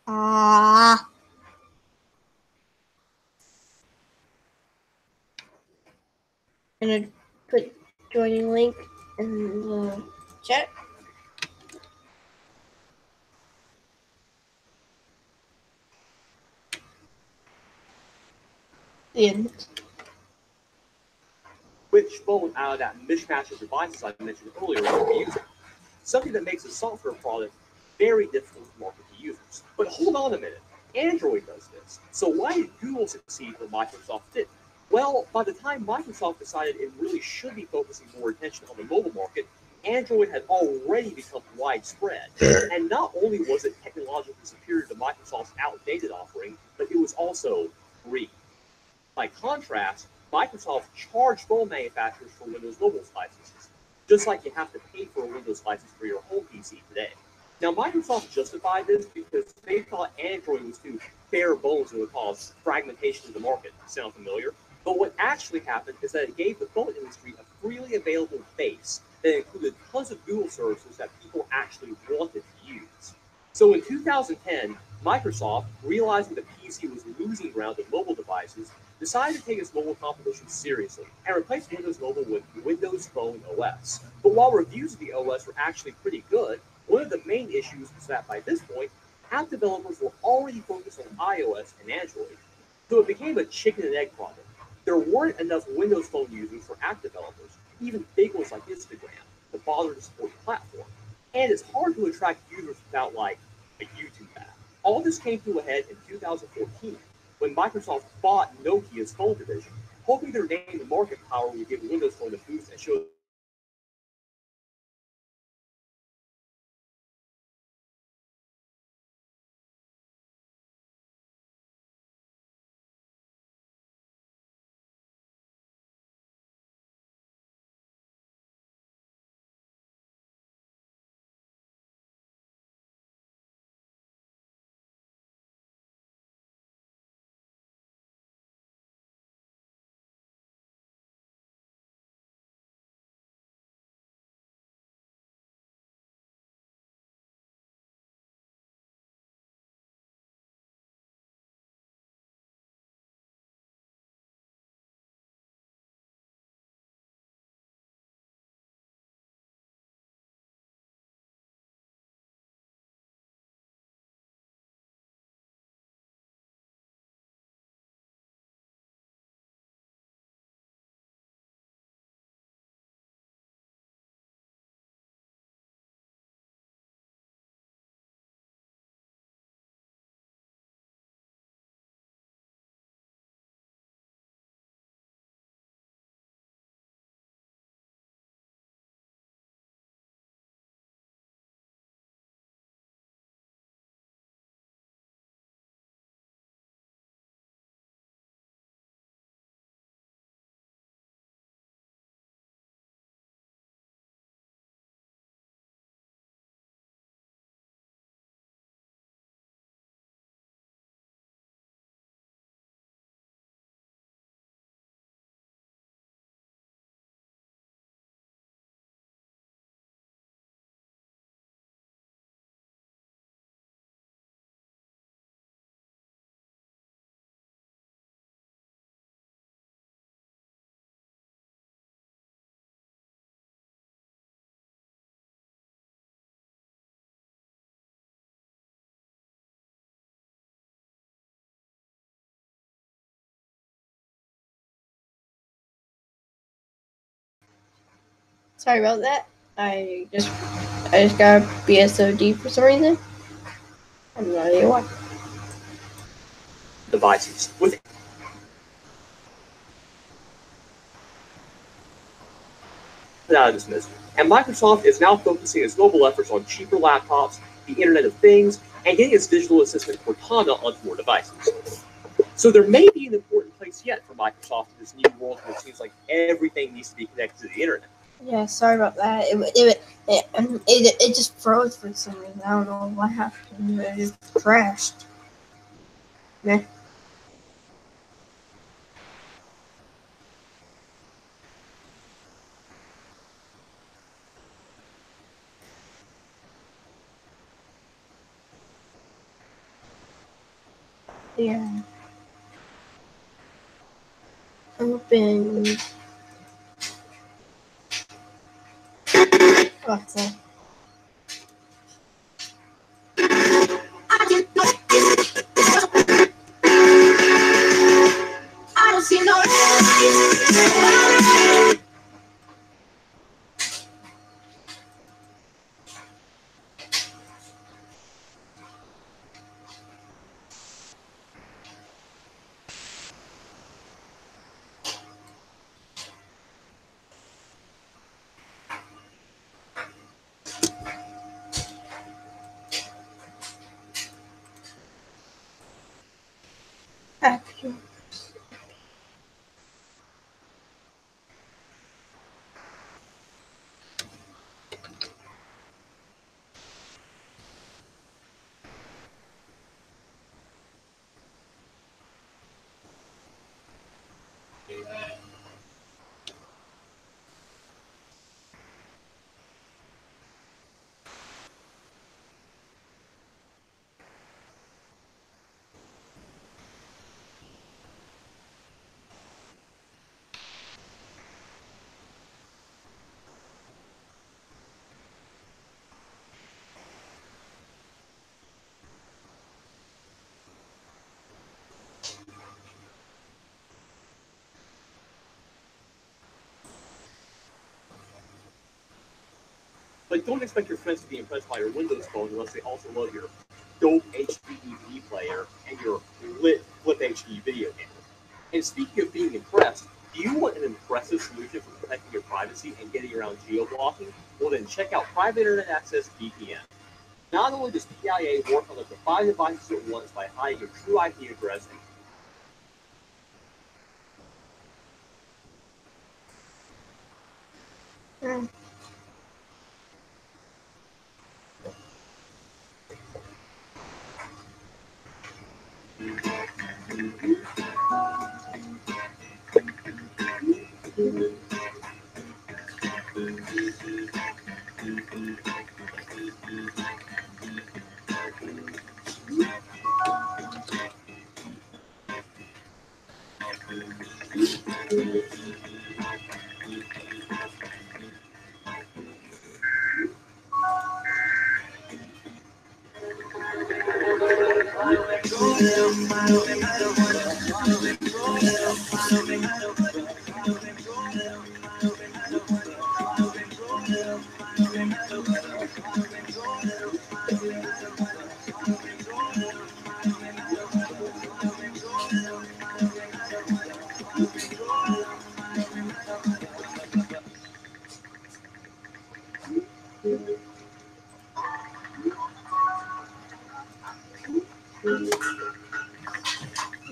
Ah. I'm gonna put joining link in the chat. The end. Which phone out of that mishmash of devices I mentioned earlier will be using? Something that makes a software product very difficult to market to users. But hold on a minute. Android does this. So why did Google succeed when Microsoft didn't? Well, by the time Microsoft decided it really should be focusing more attention on the mobile market, Android had already become widespread. And not only was it technologically superior to Microsoft's outdated offering, but it was also free. By contrast, Microsoft charged phone manufacturers for Windows Mobile licenses, just like you have to pay for a Windows license for your home PC today. Now, Microsoft justified this because they thought Android was too bare bones and would cause fragmentation of the market. Sound familiar? But what actually happened is that it gave the phone industry a freely available base that included tons of Google services that people actually wanted to use. So in 2010, Microsoft, realizing the PC was losing ground to mobile devices, decided to take its mobile competition seriously and replaced Windows Mobile with Windows Phone OS. But while reviews of the OS were actually pretty good, one of the main issues was that by this point, app developers were already focused on iOS and Android. So it became a chicken and egg problem. There weren't enough Windows Phone users for app developers, even big ones like Instagram, to bother to support the platform. And it's hard to attract users without like a YouTube app. All this came to a head in 2014 when Microsoft bought Nokia's phone division, hoping their name and market power would give Windows Phone a boost and show Sorry about that. I just got BSOD for some reason. I have no idea why. devices with out of this mystery. And Microsoft is now focusing its mobile efforts on cheaper laptops, the Internet of Things, and getting its digital assistant Cortana onto more devices. So there may be an important place yet for Microsoft in this new world where it seems like everything needs to be connected to the Internet. Yeah, sorry about that. It just froze for some reason. I don't know what happened. It just crashed. Meh. Yeah. Open. What's that? I don't see no. Action. But don't expect your friends to be impressed by your Windows Phone unless they also love your dope HD DVD player and your lit Flip HD video camera. And speaking of being impressed, do you want an impressive solution for protecting your privacy and getting around geo-blocking? Well then check out Private Internet Access VPN. Not only does PIA work on up to 5 devices at once by hiding your true IP address and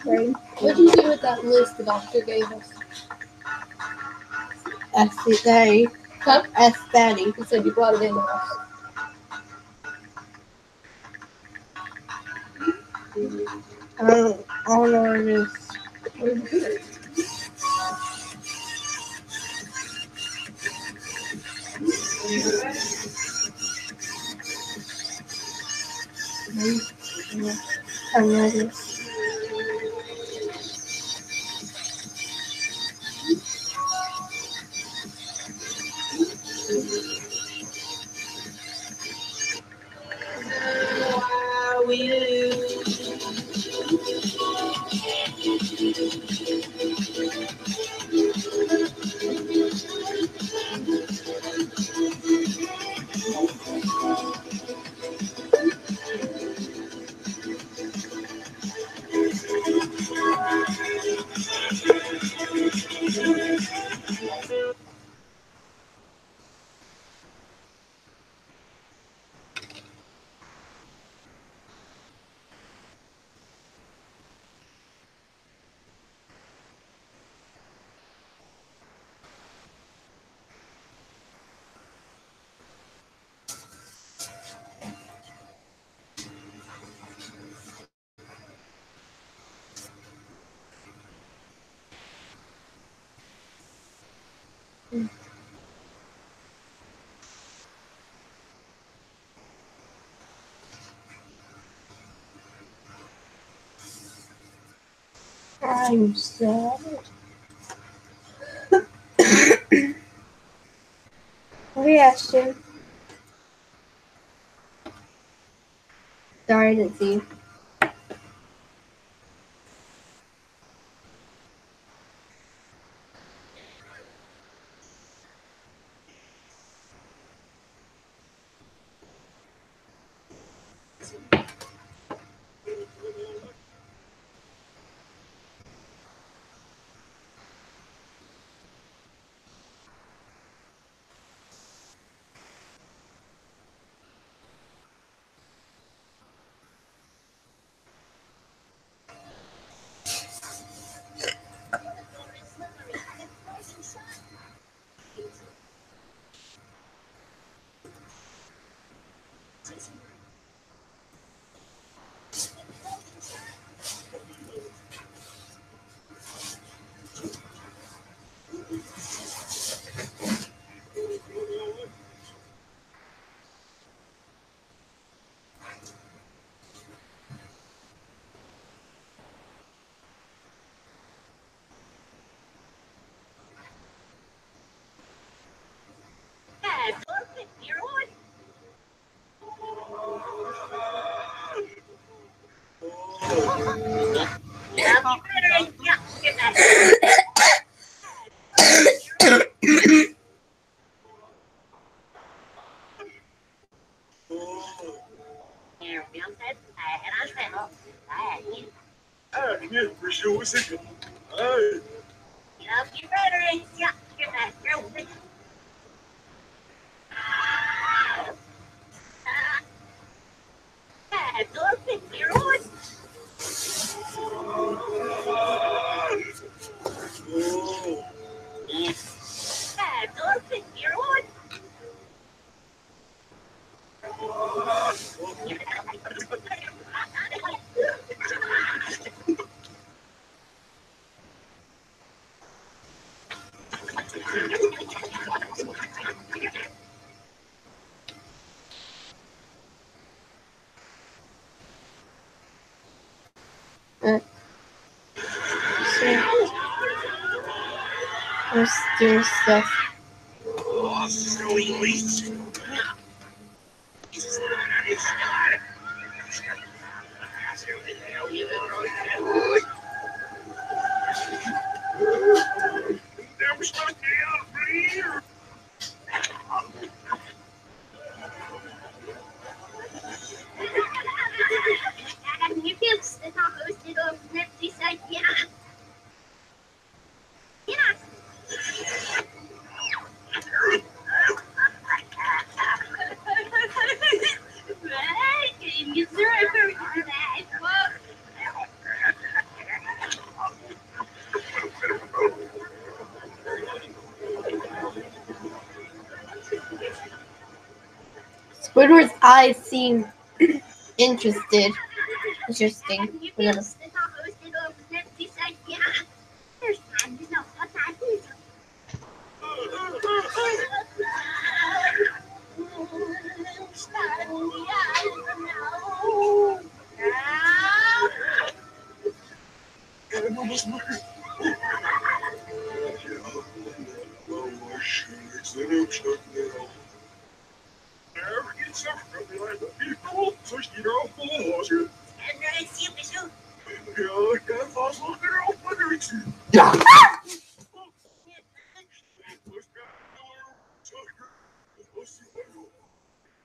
Okay. What did you do with that list the doctor gave us? Ask the daddy. Huh? Ask daddy. He said you brought it in to us. I don't know where it is. Where did you put it? I know it is. I'm sad. Okay, Ashton. Sorry, I didn't see you. Let's do stuff. Squidward's eyes seem interesting. Whatever.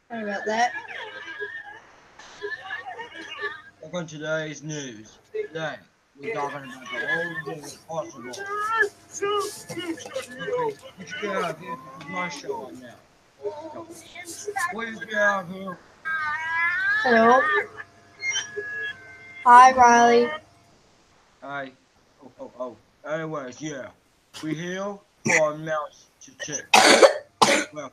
Sorry about that. Welcome to today's news. Today, we're talking about the whole thing possible. Okay, would you get out of here? This is my show right now. No. Will you get out of here? Hello. Hi, Riley. Hi. Oh. Anyways, yeah. We're here for a mouse to check. Well,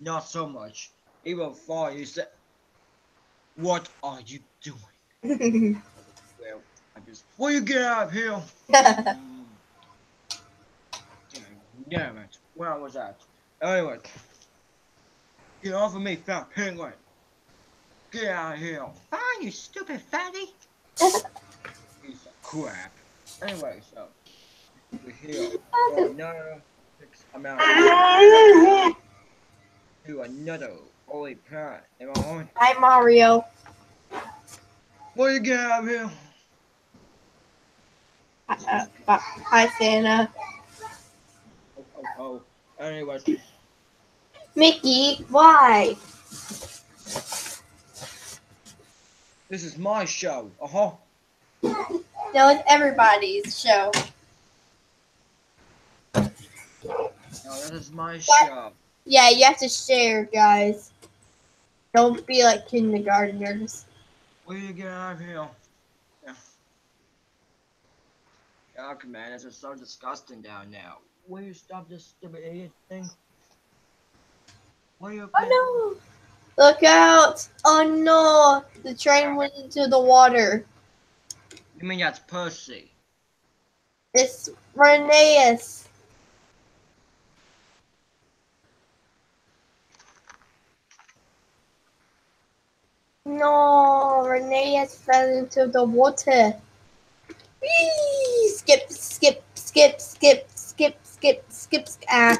not so much. Even before you said, what are you doing? Well, I just, will you get out of here? Damn it. Where was that? Anyway. Get off of me, fat penguin. Get out of here. Fine, you stupid fatty. Piece of crap. Anyway, so we're here for another fixed amount to another holy planet. Am I on? Hi, Mario. What do you get out of here? Hi, Santa. Oh. Anyways, Mickey, why? this is my show. Uh-huh. No, it's everybody's show. No, this is my show. Yeah, you have to share, guys. Don't be like kindergartners. What do you get out of here? Yeah. Yuck, man, this is so disgusting down there. Will you stop this stupid idiot thing? What are you Oh no! Look out! Oh no! The train went into the water. You mean that's Percy? It's Rheneas. No, Rheneas fell into the water. Whee! Skip, skip, skip, skip, skip, skip, skip. Ah.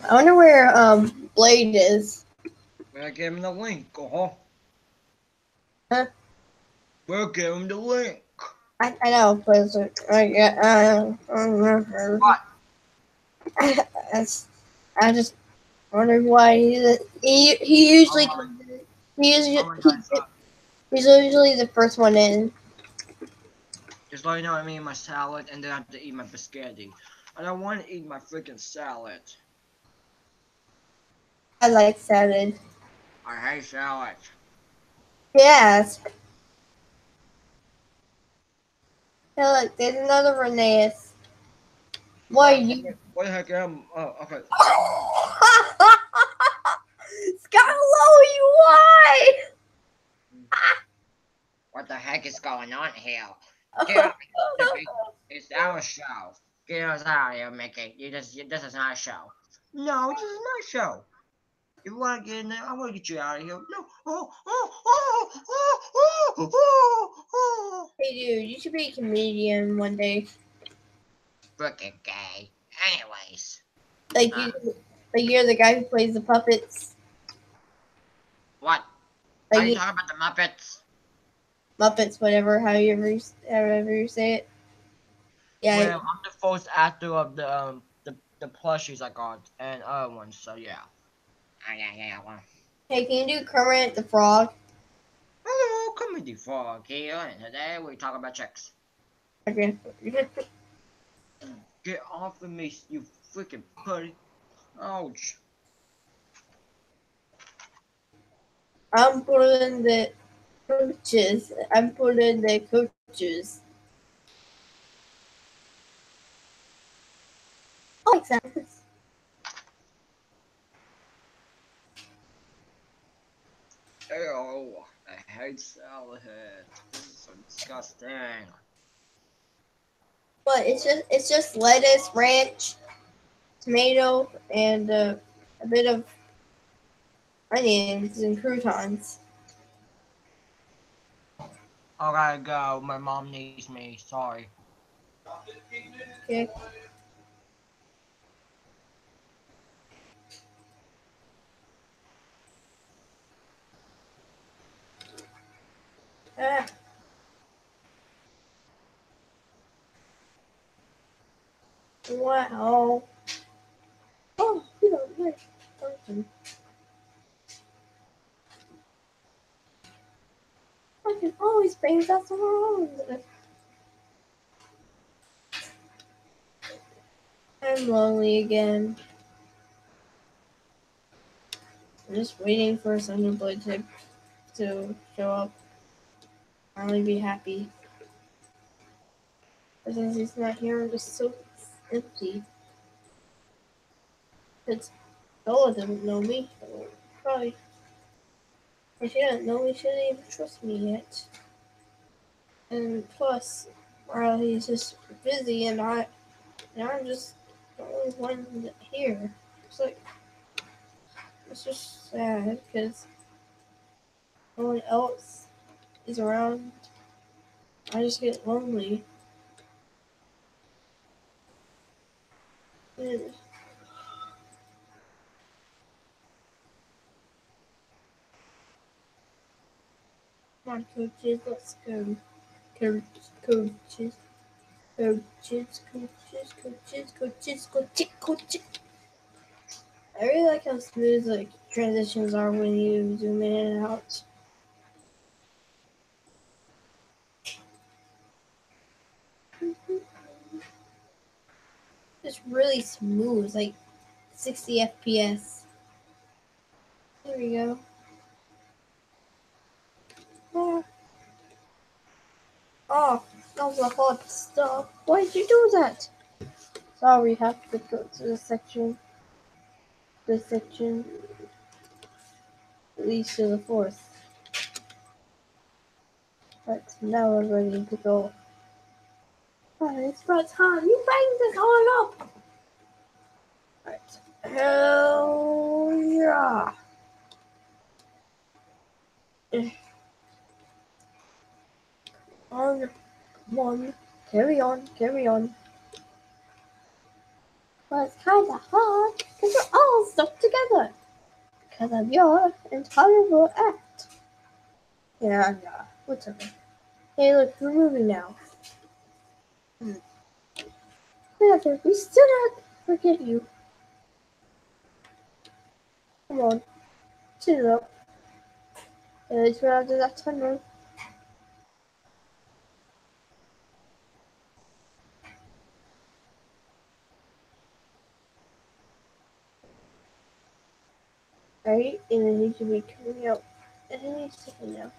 I wonder where Blade is. We'll give him the link, uh-huh. Huh? We'll give him the link. I know, but it's like, What? I just wonder why he usually Alright. he's Alright, guys, he's usually the first one in. just let you know I'm eating my salad and then I have to eat my biscotti. I don't want to eat my freaking salad. I like salad. I hate salad. Yes. Hey, look, there's another Rheneas. Why are you? What the heck am okay. Skylow, you why? What the heck is going on here? Get out of here, Mickey. It's our show. Get us out of here, Mickey. This is our show. No, this is my show. If you want to get in there, I want to get you out of here. No. Hey, dude, you should be a comedian one day. Frickin' gay. Anyways. Like you're the guy who plays the puppets. What? Like Are you talking about the Muppets? Muppets, whatever, however you say it. Yeah. Well, I'm the first actor of the plushies I got and other ones, so yeah. Yeah. Well. Hey, can you do Kermit the Frog? Hello, Comedy Frog here, and today we talk about chicks. Okay. Get off of me, you freaking putty. Ouch. I'm pulling the coaches. I like that. Ew, I hate salad. This is so disgusting. But it's just lettuce, ranch, tomato, and a bit of onions and croutons. I gotta go. My mom needs me. Sorry. Okay. Ah. Wow. Oh, you know, nice person. I can always bring that around. I'm lonely again. I'm just waiting for Thunderblade to show up. I'll only be happy. But since he's not here, I'm just so empty. Because Bella doesn't know me. So probably. If she doesn't know me, she doesn't even trust me yet. And plus, while he's just busy and I'm just the only one here. It's like, it's just sad because no one else is around, I just get lonely. And come on, coaches, let's go. Coaches, coaches. I really like how smooth like transitions are when you zoom in and out. It's really smooth, like 60 FPS. There we go. Oh, oh, that was a hot stuff. Why did you do that? Sorry, we have to go to the section. This section leads to the fourth. But now we're ready to go. Alright, it's about time. You banged this all up! Alright. Hell yeah! On one. Carry on, carry on. Well, it's kinda hard because we're all stuck together. Because of your intolerable act. Yeah, whatever. Hey, look, we're moving now. Whatever, we still not forgive you. Come on, chin it up. Let's run out of that tunnel. Right? And then he should be coming out any second now.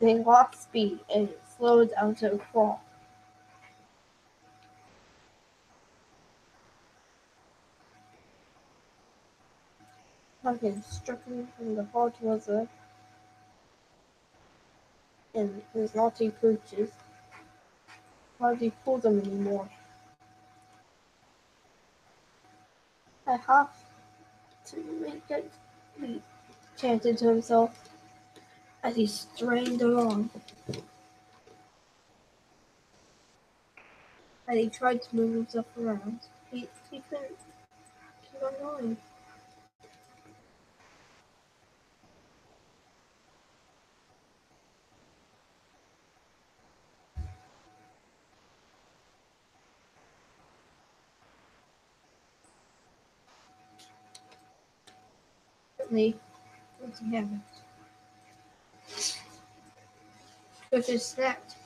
They lost speed and it slowed down to a crawl. Pumpkin struck him from the hard weather and his naughty pooches. Hardly pull them anymore. I have to make it, he chanted to himself as he strained along. As he tried to move himself around, he couldn't keep on going. Suddenly, something happened. Switches snapped.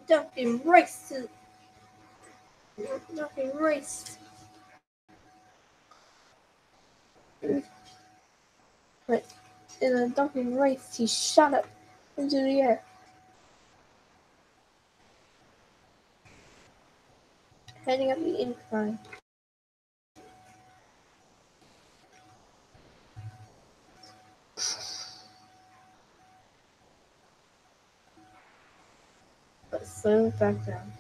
Duncan raced. Duncan raced. But in a Duncan race, he shot up into the air, heading up the incline. But slowed back down.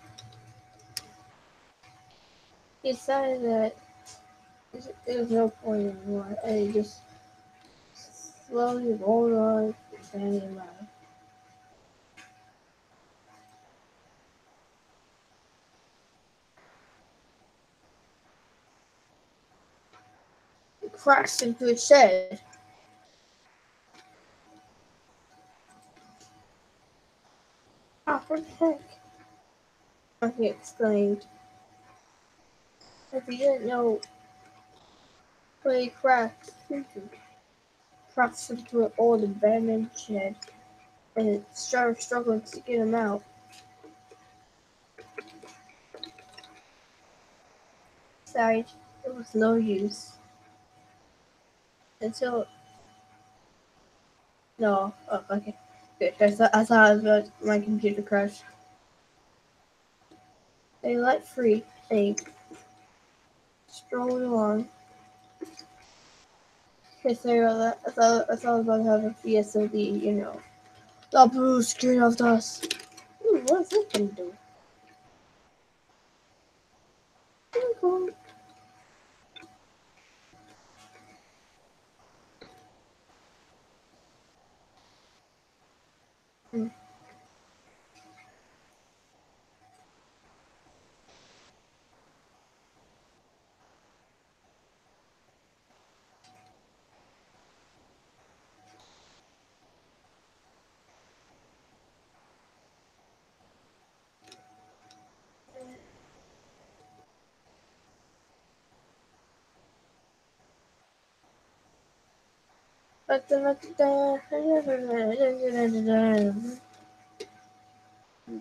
He decided that there was no point anymore, and he just slowly rolled on, standing around. He crashed into a shed. Oh, what the heck? He exclaimed. If he didn't know where he crashed into an old abandoned shed, and it started struggling to get him out. Besides, It was no use. Until no, oh, okay, good. I thought my computer crashed. They let free. They strolled along. Okay, sorry about that. I thought I was about to have a PSOD, you know. The blue screen of us. Ooh, what's this gonna do? Cool.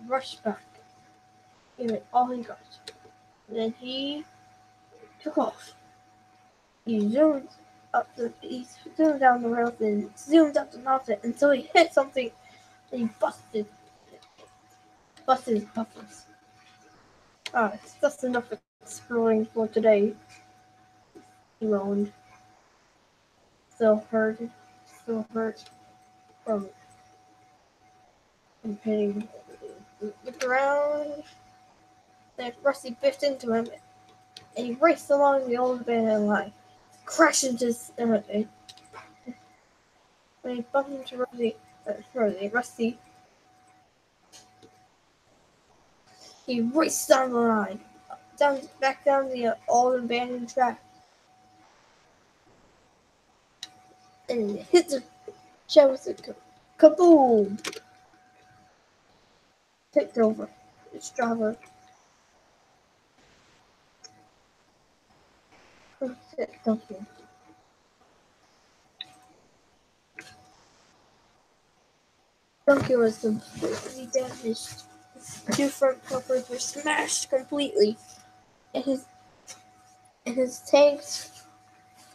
Rushed back. Gave it all he got. Then he took off. He zoomed down the road and zoomed up the mountain until he hit something and he busted his buffers. That's enough exploring for today, he moaned. Still hurt from hitting the ground. Then Rusty biffed into him and he raced along the old abandoned line. Crashed into his when he bumped into Rusty, he raced down the line, back down the old abandoned track, and hit the shed with a kaboom! Tipped over. Its driver hit Duncan. Duncan was completely damaged. His two front bumpers were smashed completely, and his tanks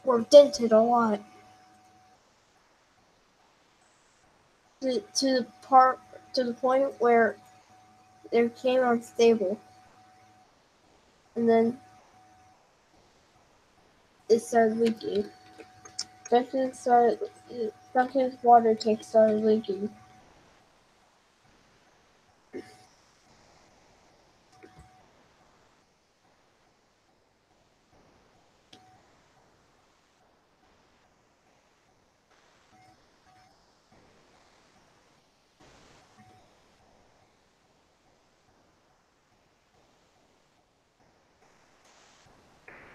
were dented a lot. To the point where they became unstable, and then it started leaking. Duncan's water tank started leaking.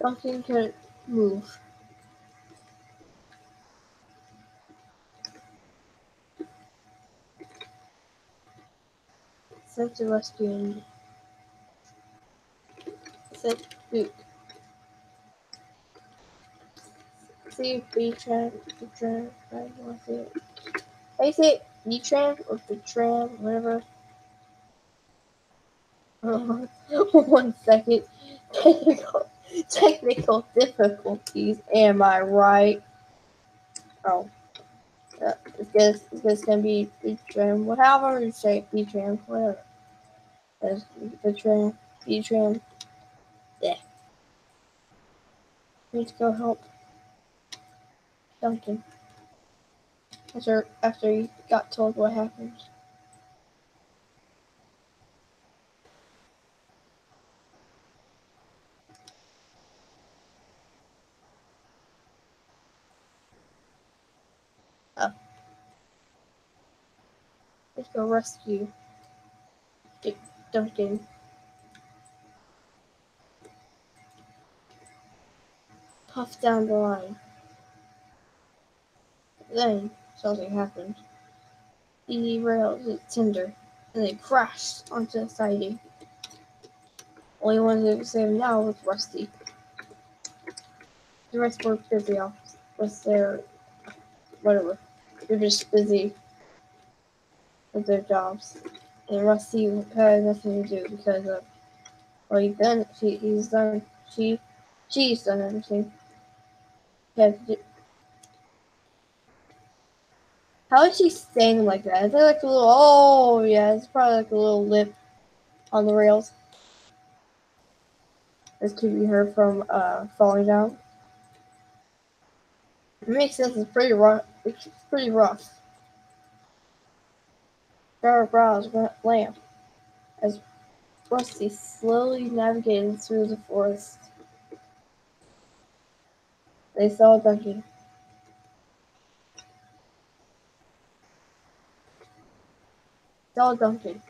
Duncan couldn't move. Sent the rescue engine. Said Luke. See B-Tran, I want to see it. How you say it? B-Tran or B-Tran, whatever. 1 second. Technical difficulties, am I right? Oh. It's gonna be B-Tran. However you say it, B-Tran, whatever. That's B-Tran. Yeah. Need to go help Duncan. After he got told what happened. Let's go rescue Duncan. Puff down the line. Then something happened. He derailed his tender and then crashed onto the siding. Only one who could save him now was Rusty. The rest were busy off with their whatever. They're just busy with their jobs. And Rusty had nothing to do because of what he's done. She's done everything. Yeah, how is she staying like that? Is there like a little? Oh yeah, it's probably like a little lip on the rails. That's keeping her from falling down. It makes sense. It's pretty rough. It's pretty rough. Dark brows went lamp as Rusty slowly navigated through the forest. They saw Duncan. Saw Duncan.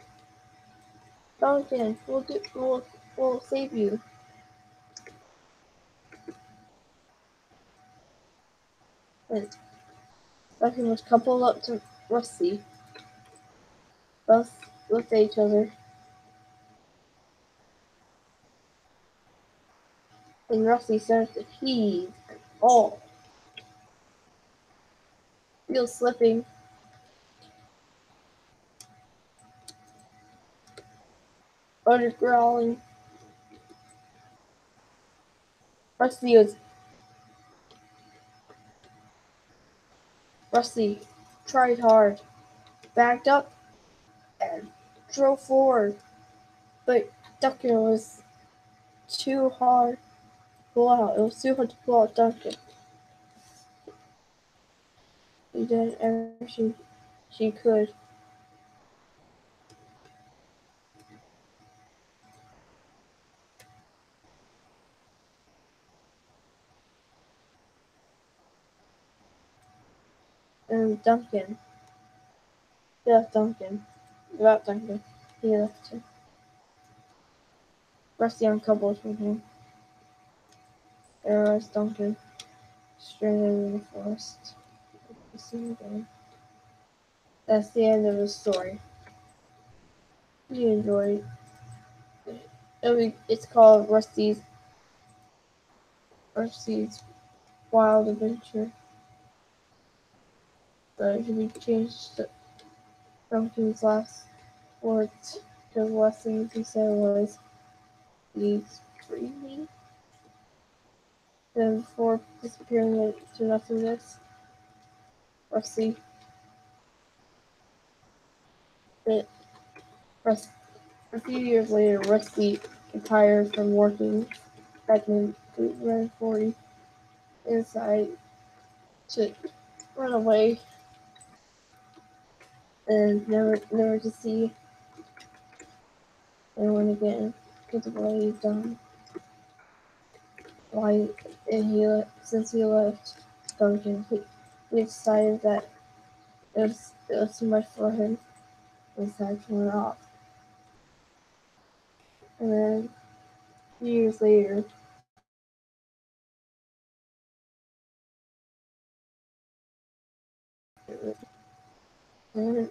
Duncan, we'll save you. And Duncan was coupled up to Rusty. Both looked at each other. And Rusty started to heave and fall. Wheels slipping. Utter growling. Rusty tried hard, backed up, and drove forward. But Duncan was too hard to pull out. It was too hard to pull out Duncan. She did everything she could. And Duncan. He left Duncan. Without Duncan. He left him. Rusty uncoupled from him. There was Duncan, stranded in the forest. That's the end of the story. You enjoyed it. It's called Rusty's Wild Adventure. But it should be changed to Duncan's last words. The last thing he said was, "Please free me." Then before disappearing into nothingness, Rusty bit Rust. A few years later, Rusty retired from working back in Red 40 inside to run away and never to see anyone again because of what he's done. Since he left Duncan, he decided that it was too much for him and decided to run off. And then a few years later, and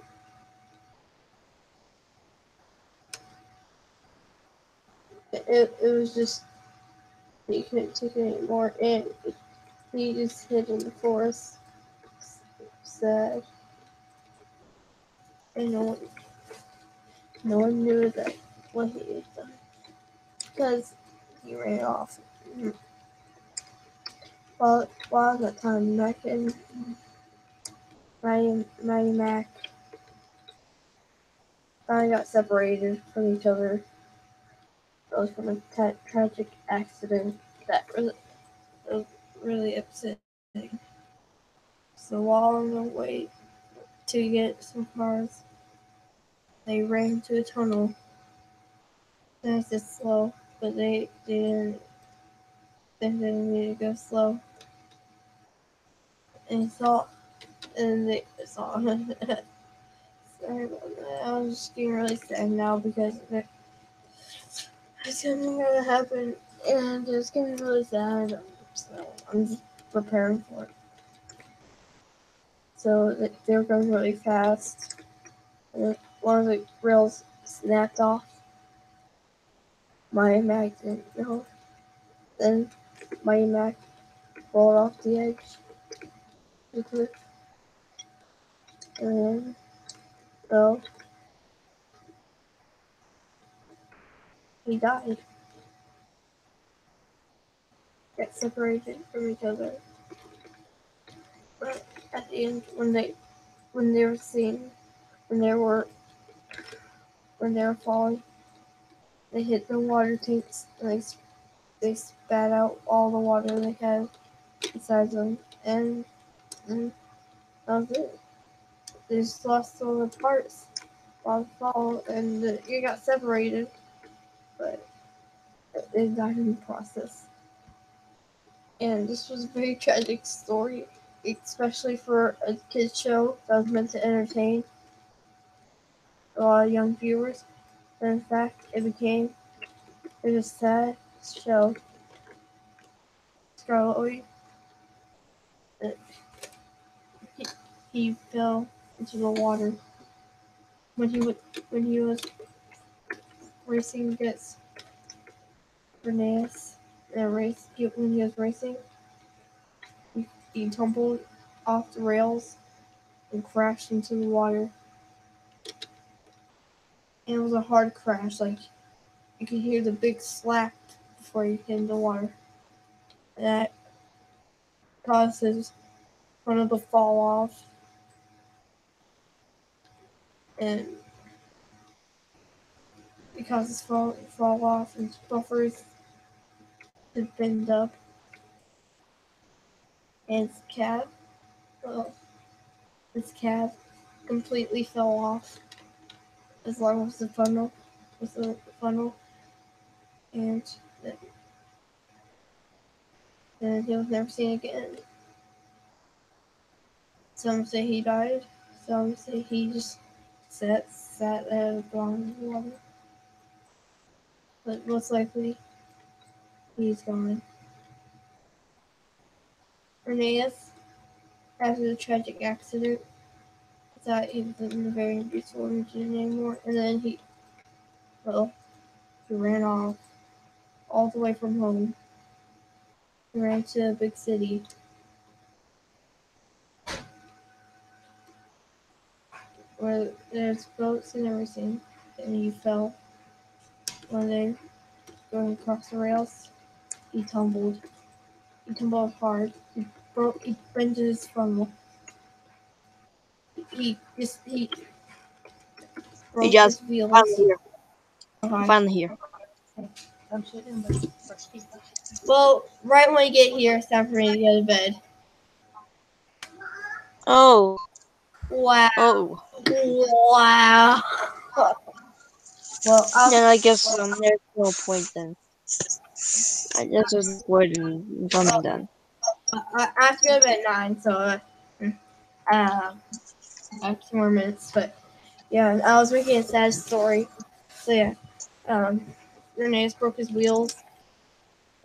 it was just, he couldn't take it anymore, and he just hid in the forest, sad, and no one knew that what he had done because he ran off. While at that time, Mac and Maddie Mac finally got separated from each other. It was from a tragic accident that was really upsetting. So while on the way to get some cars, they ran into a tunnel. It was just slow, but they didn't need to go slow. And they saw. Sorry about that. I was just getting really sad now because it's something gonna happen, and it's gonna be really sad. So I'm just preparing for it. So they were going really fast. And one of the rails snapped off. My Mac didn't know. Then my Mac rolled off the edge of the cliff. And then fell. He died. get separated from each other. But at the end, when they were seen, when they were falling, they hit the water tanks and they spat out all the water they had inside them, and that was it. They just lost all the parts while the fall, and it got separated, but they died in the process. And this was a very tragic story, especially for a kids show that was meant to entertain a lot of young viewers. But in fact, it was a sad show. Scarlet Lloyd, he fell into the water when he was racing against Rheneas. When he was racing, he tumbled off the rails and crashed into the water. And it was a hard crash, like you could hear the big slap before you hit the water. That caused his front of the fall off, and it caused his fall off, and his buffers to bend up, and his cab completely fell off, as long as the funnel and then he was never seen again. Some say he died, some say he just sat there at the bottom of the water. But most likely, he's gone. Rheneas, after the tragic accident, thought he wasn't a very useful engine anymore, and then he ran off all the way from home. He ran to a big city where there's boats and everything, and he fell one day going across the rails. He tumbled. He tumbled hard. He bent his funnel. He broke just his wheels. finally here. Hi. Finally here. Well, right when you get here, it's time for me to go to bed. Oh. Wow. Oh. Wow. Well, Then I guess there's no point then. I just was recording from then. I have to go to bed at 9, so I have 2 more minutes. But yeah, I was making a sad story. So yeah, Rheneas broke his wheels,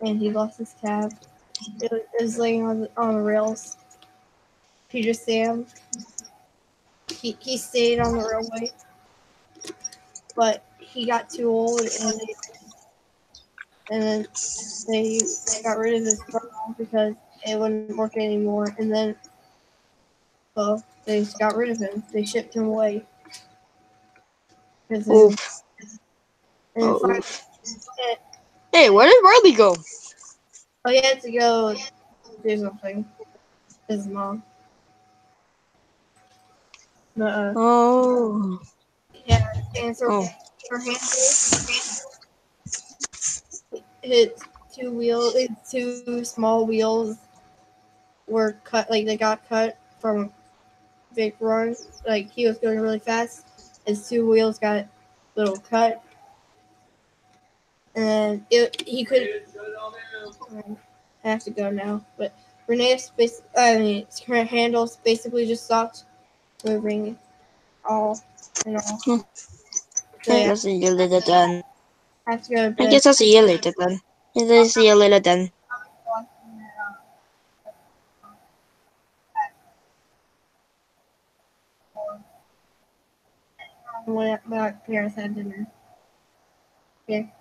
and he lost his cab. It was laying on the rails. Peter Sam, he stayed on the railway, but he got too old, and then they got rid of his funnel because it wouldn't work anymore. And then, well, they just got rid of him. They shipped him away. Oof. Oof. Hey, where did Riley go? Oh, he had to go do something. His mom. But, Oh. yeah, and so Oh. her handle hit two small wheels were cut, like they got cut from a big run. Like he was going really fast. His 2 wheels got a little cut. And he could. I have to go now, but Rheneas her handles basically just stopped moving all in all. So yeah, I'll see you later then. I have to go to I bed. guess I'll see you later then. I'll see you later then. When my parents had dinner. Okay.